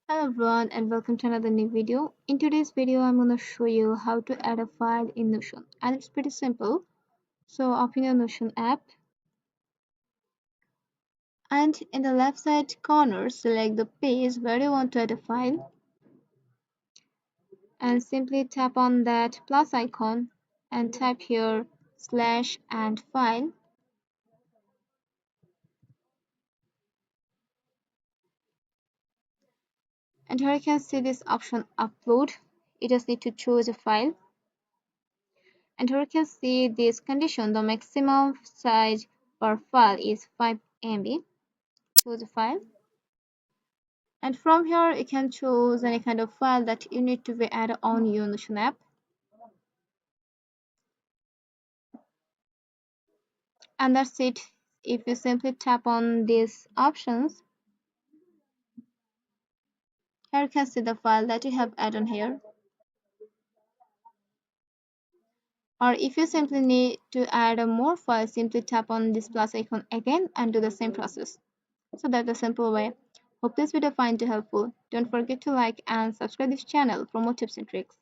Hello everyone and welcome to another new video. In today's video I'm going to show you how to add a file in Notion and it's pretty simple. So open your Notion app and in the left side corner select the page where you want to add a file and simply tap on that plus icon and type here slash and file, and here you can see this option upload. You just need to choose a file, and here you can see this condition: the maximum size per file is 5 MB. Choose a file, and from here you can choose any kind of file that you need to be added on your Notion app, and that's it. If you simply tap on these options, here you can see the file that you have added here, or if you simply need to add a more file, simply tap on this plus icon again and do the same process. So that's a simple way. Hope this video find you helpful. Don't forget to like and subscribe this channel for more tips and tricks.